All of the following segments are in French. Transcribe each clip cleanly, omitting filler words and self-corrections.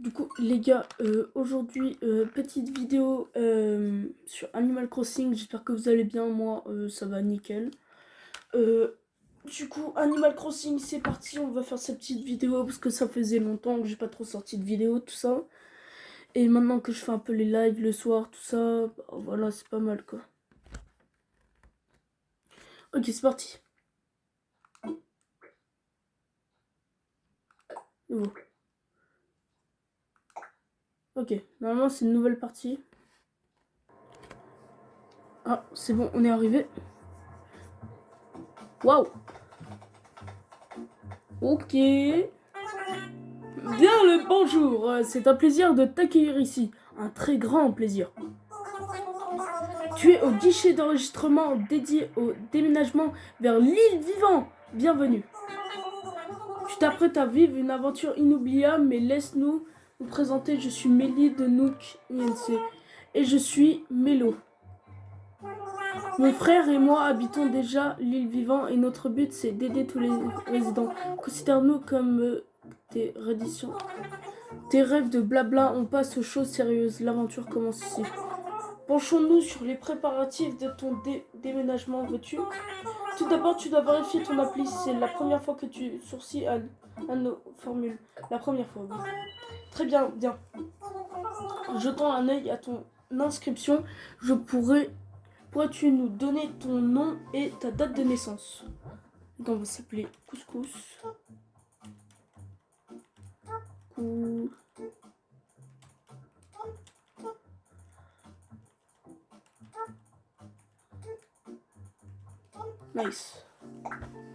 Du coup, les gars, aujourd'hui, petite vidéo sur Animal Crossing. J'espère que vous allez bien. Moi, ça va nickel. Du coup, Animal Crossing, c'est parti. On va faire cette petite vidéo parce que ça faisait longtemps que j'ai pas trop sorti de vidéo, tout ça. Et maintenant que je fais un peu les lives le soir, tout ça, bah, voilà, c'est pas mal quoi. Ok, c'est parti. Nouveau. Ok, normalement, c'est une nouvelle partie. Ah, c'est bon, on est arrivé. Waouh! Ok. Bien le bonjour, c'est un plaisir de t'accueillir ici, un très grand plaisir. Tu es au guichet d'enregistrement dédié au déménagement vers l'île vivant. Bienvenue. Tu t'apprêtes à vivre une aventure inoubliable, mais laisse-nous nous présenter. Je suis Mélie de Nook INC et je suis Mélo. Mon frère et moi habitons déjà l'île vivant et notre but c'est d'aider tous les résidents. Considère-nous comme tes redditions. Tes rêves de blabla, on passe aux choses sérieuses. L'aventure commence ici. Penchons-nous sur les préparatifs de ton déménagement, veux-tu? Tout d'abord, tu dois vérifier ton appli. C'est la première fois que tu sourcilles à nos formules. La première fois, oui. Très bien, bien. Jetant un œil à ton inscription, pourrais-tu nous donner ton nom et ta date de naissance? Donc, on va s'appeler Couscous. Nice.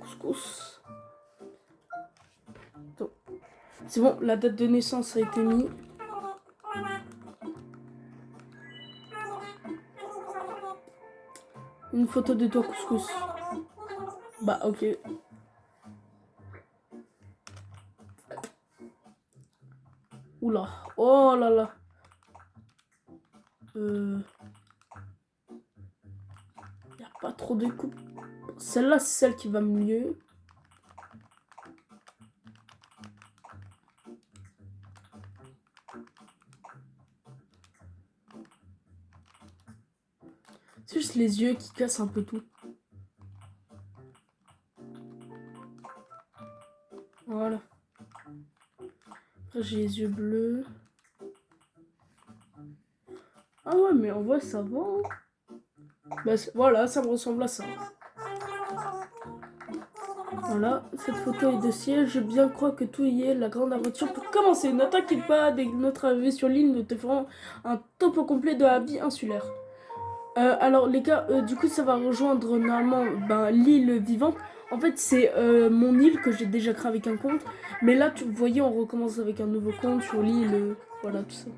Couscous. C'est bon, la date de naissance a été mise. Une photo de toi, Couscous. Bah, ok. Oula. Oh là là. Y a pas trop de coupe. Celle-là, c'est celle qui va mieux. C'est juste les yeux qui cassent un peu tout. Voilà. Après, j'ai les yeux bleus. Ah ouais, mais en vrai, ça va. Bah, voilà, ça me ressemble à ça. Voilà, cette photo est de siège. Je bien crois que tout y est. La grande aventure peut commencer. Ne t'inquiète pas, dès notre arrivée sur l'île, nous te ferons un topo complet de la vie insulaire. Alors les gars, du coup ça va rejoindre normalement l'île vivante. En fait c'est mon île que j'ai déjà créé avec un compte. Mais là vous voyez on recommence avec un nouveau compte sur l'île. Voilà tout ça.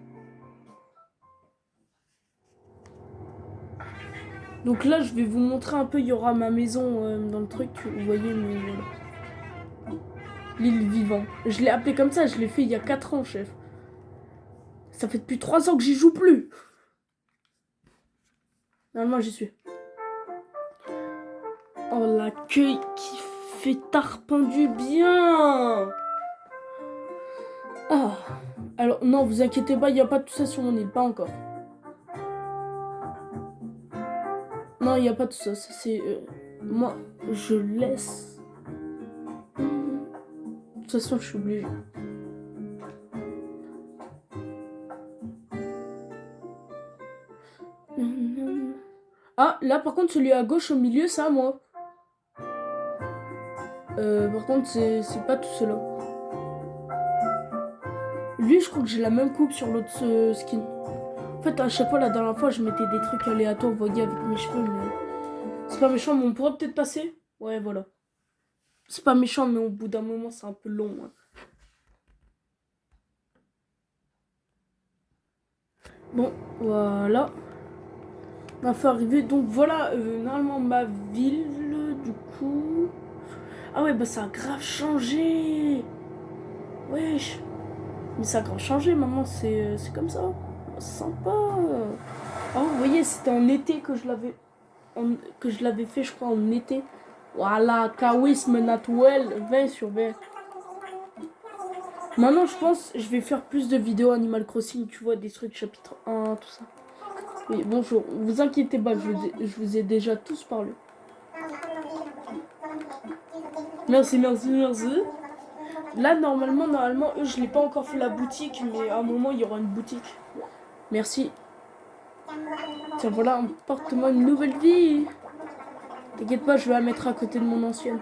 Donc là je vais vous montrer un peu, il y aura ma maison dans le truc. Vous voyez mais voilà. L'île vivante. Je l'ai appelé comme ça, je l'ai fait il y a 4 ans chef. Ça fait depuis 3 ans que j'y joue plus. Normalement j'y suis. Oh l'accueil qui fait tarpendu bien. Oh. Alors, non, vous inquiétez pas, il n'y a pas tout ça sur mon île, pas encore. Non, il n'y a pas tout ça, c'est... moi, je laisse... De toute façon, je suis obligée. Ah, là, par contre, celui à gauche, au milieu, c'est à moi. Par contre, c'est pas tout cela. Lui, je crois que j'ai la même coupe sur l'autre skin. En fait, à chaque fois, la dernière fois, je mettais des trucs aléatoires, vous voyez, avec mes cheveux, mais... C'est pas méchant, mais on pourrait peut-être passer. Ouais, voilà. C'est pas méchant, mais au bout d'un moment, c'est un peu long. Hein. Bon, voilà. On a fait arriver. Donc voilà, normalement, ma ville, du coup... Ah ouais, bah ça a grave changé. Wesh. Mais ça a grave changé, maintenant, c'est comme ça. Sympa. Ah, vous voyez, c'était en été que je l'avais... que je l'avais fait, je crois, en été. Voilà, charisme naturel, 20 sur 20. Maintenant, je pense, je vais faire plus de vidéos Animal Crossing, tu vois, des trucs chapitre 1, tout ça. Oui, bonjour, vous inquiétez pas, je vous ai déjà tous parlé. Merci, merci, merci. Là, normalement, eux, je l'ai pas encore fait la boutique, mais à un moment, il y aura une boutique. Merci. Tiens, voilà, porte-moi une nouvelle vie. T'inquiète pas, je vais la mettre à côté de mon ancienne.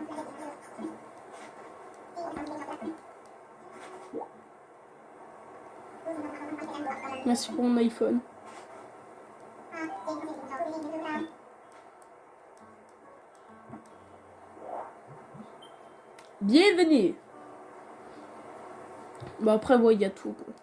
Merci pour mon iPhone. Bienvenue. Bah après, ouais, il y a tout. Quoi.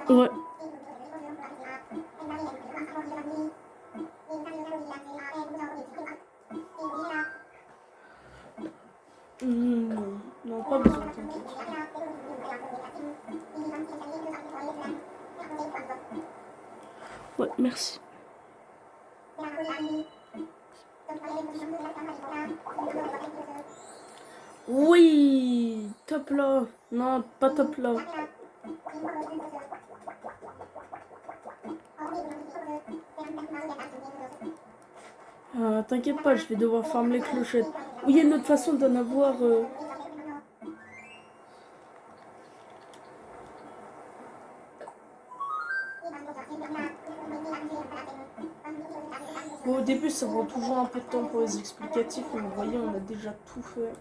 Ouais. Non, non, pas besoin, t'inquiète. Ouais, merci. Oui, top là. Non, pas top là. T'inquiète pas, je vais devoir farmer les clochettes. Ou il y a une autre façon d'en avoir... Bon, au début, ça prend toujours un peu de temps pour les explicatifs, mais vous voyez, on a déjà tout fait.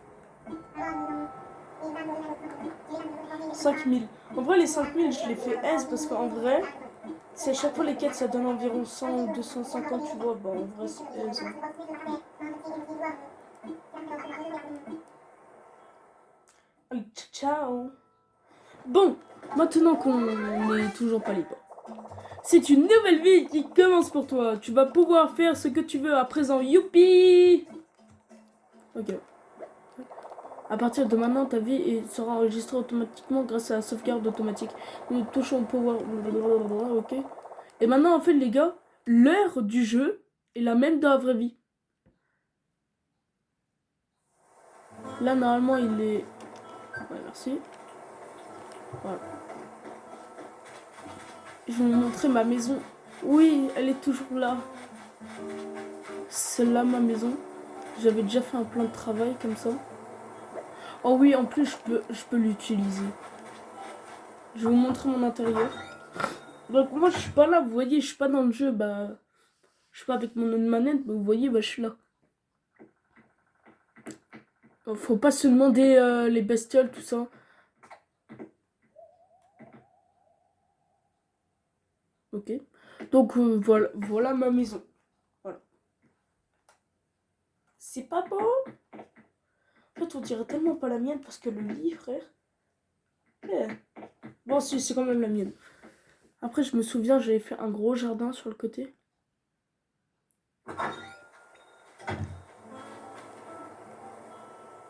5000. En vrai, les 5000, je les fais S parce qu'en vrai, si à chaque fois les quêtes ça donne environ 100 ou 250, tu vois, bah en vrai, c'est S. Hein. Allez, ciao. Bon, maintenant qu'on n'est toujours pas libre. C'est une nouvelle vie qui commence pour toi. Tu vas pouvoir faire ce que tu veux à présent. Youpi! Ok. À partir de maintenant, ta vie sera enregistrée automatiquement grâce à la sauvegarde automatique. Nous touchons au pouvoir. Ok. Et maintenant, en fait, les gars, l'heure du jeu est la même dans la vraie vie. Là, normalement, il est... Ouais, merci. Voilà. Je vais vous montrer ma maison. Oui, elle est toujours là. C'est là ma maison. J'avais déjà fait un plan de travail comme ça. Oh oui, en plus, je peux l'utiliser. Je vais vous montrer mon intérieur. Donc moi, je suis pas là, vous voyez, je suis pas dans le jeu. Bah, je suis pas avec mon autre manette, mais vous voyez, bah, je suis là. Faut pas se demander les bestioles, tout ça. Ok. Donc voilà ma maison. Voilà. C'est pas beau? En fait, on dirait tellement pas la mienne parce que le lit, frère. Yeah. Bon, si, c'est quand même la mienne. Après, je me souviens, j'avais fait un gros jardin sur le côté.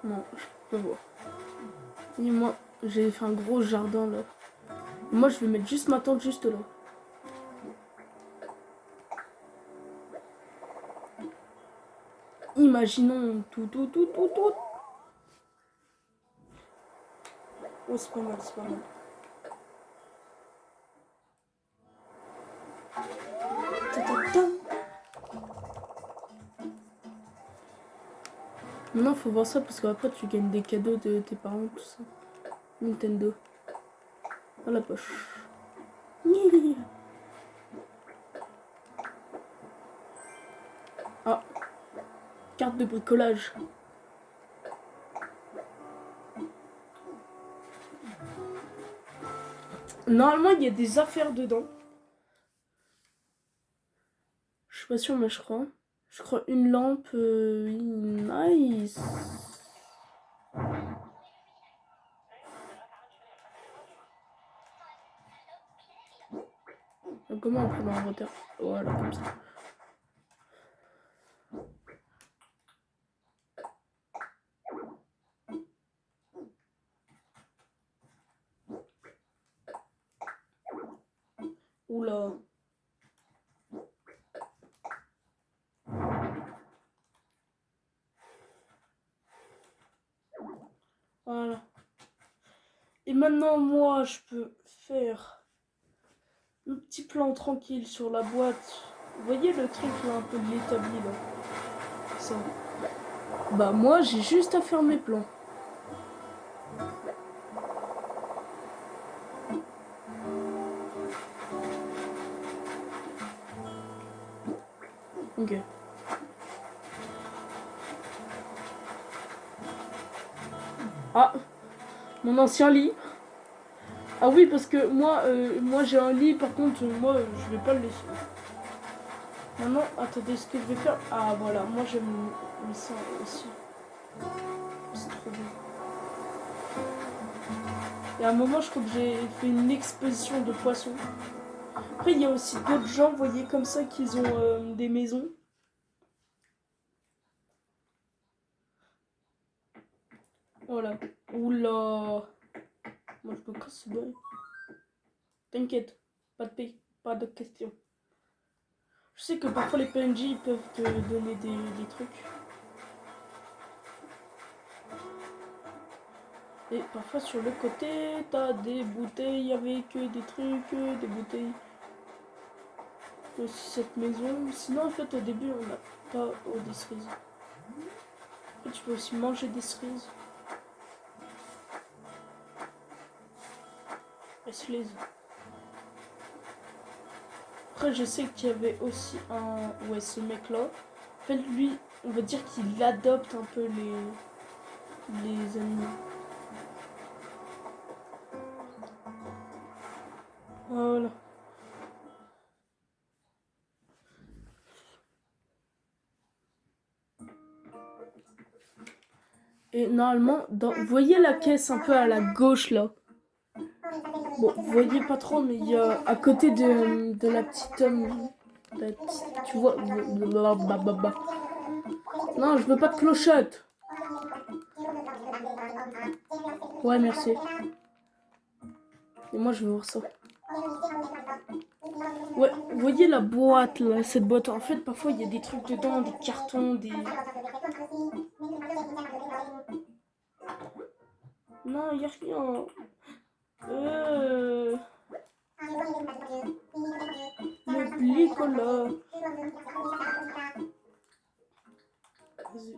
Non, je peux voir. Et moi, j'ai fait un gros jardin là. Et moi, je vais mettre juste ma tente juste là. Imaginons tout. Oh, c'est pas mal, c'est pas mal. Maintenant, faut voir ça parce qu'après, tu gagnes des cadeaux de tes parents, tout ça. Nintendo. Dans la poche. Ah, carte de bricolage. Normalement, il y a des affaires dedans. Je suis pas sûre, mais je crois. Je crois une lampe. Nice. Comment on prend un retard? Voilà, comme ça. Oula. Voilà. Et maintenant, moi, je peux faire le petit plan tranquille sur la boîte. Vous voyez le truc là, un peu de l'établi là. Ça. Bah moi, j'ai juste à faire mes plans. Ok. Ah, mon ancien lit. Ah oui, parce que moi j'ai un lit, par contre, moi je vais pas le laisser. Maintenant, attendez, ce que je vais faire. Ah voilà, moi j'aime ça aussi. C'est trop bien. Et à un moment, je crois que j'ai fait une exposition de poissons. Après, il y a aussi d'autres gens, vous voyez, comme ça, qui ont des maisons. Voilà. Oula. Moi, je me casse ce bail. T'inquiète, pas de questions. Je sais que parfois les PNJ ils peuvent te donner des trucs. Et parfois sur le côté, t'as des bouteilles avec des trucs, des bouteilles. Cette maison. Sinon, en fait, au début, on n'a pas des cerises. En fait, tu peux aussi manger des cerises. Laisse-les. Après, je sais qu'il y avait aussi un... Ouais, ce mec-là. En fait, lui, on va dire qu'il adopte un peu les animaux. Voilà. Et normalement, vous voyez la caisse un peu à la gauche là. Bon, vous voyez pas trop, mais il y a à côté de la petite... tu vois... Non, je veux pas de clochette. Ouais, merci. Et moi, je veux voir ça. Ouais, vous voyez la boîte là, cette boîte. En fait, parfois, il y a des trucs dedans, des cartons, des... Non, il n'y a rien. Le blicola. Vas-y.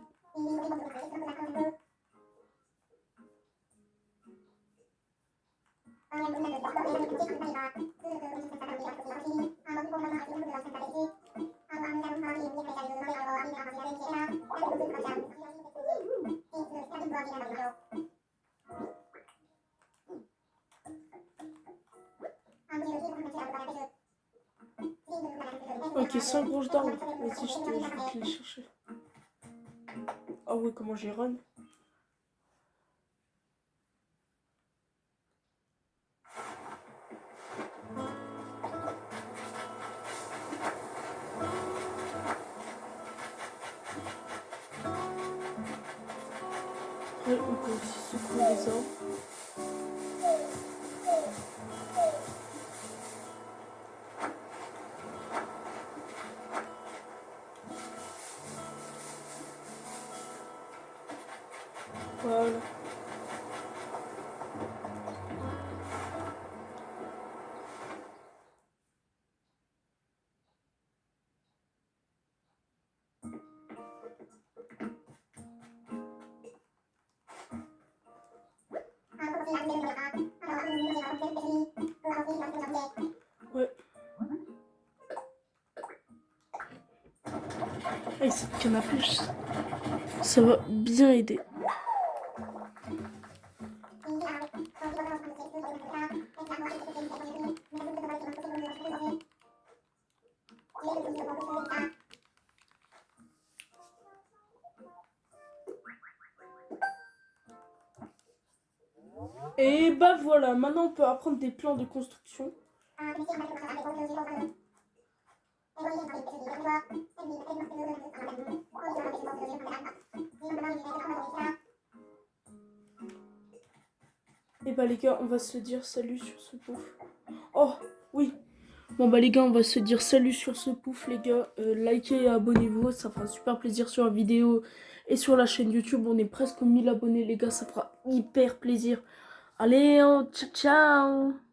Ok, 5 branches d'arbre. Vas-y, je vais te les chercher. Ah ouais, comment j'ai run. Après, on peut aussi secouer les arbres. Voilà. Ouais. Et cette canne à pêche, ça va bien aider. Et bah voilà, maintenant on peut apprendre des plans de construction. Et bah les gars, on va se dire salut sur ce pouf. Oh oui, Bon bah les gars, on va se dire salut sur ce pouf les gars. Likez et abonnez-vous, ça fera super plaisir sur la vidéo et sur la chaîne YouTube. On est presque aux 1000 abonnés les gars, ça fera hyper plaisir. Allez, ciao ciao.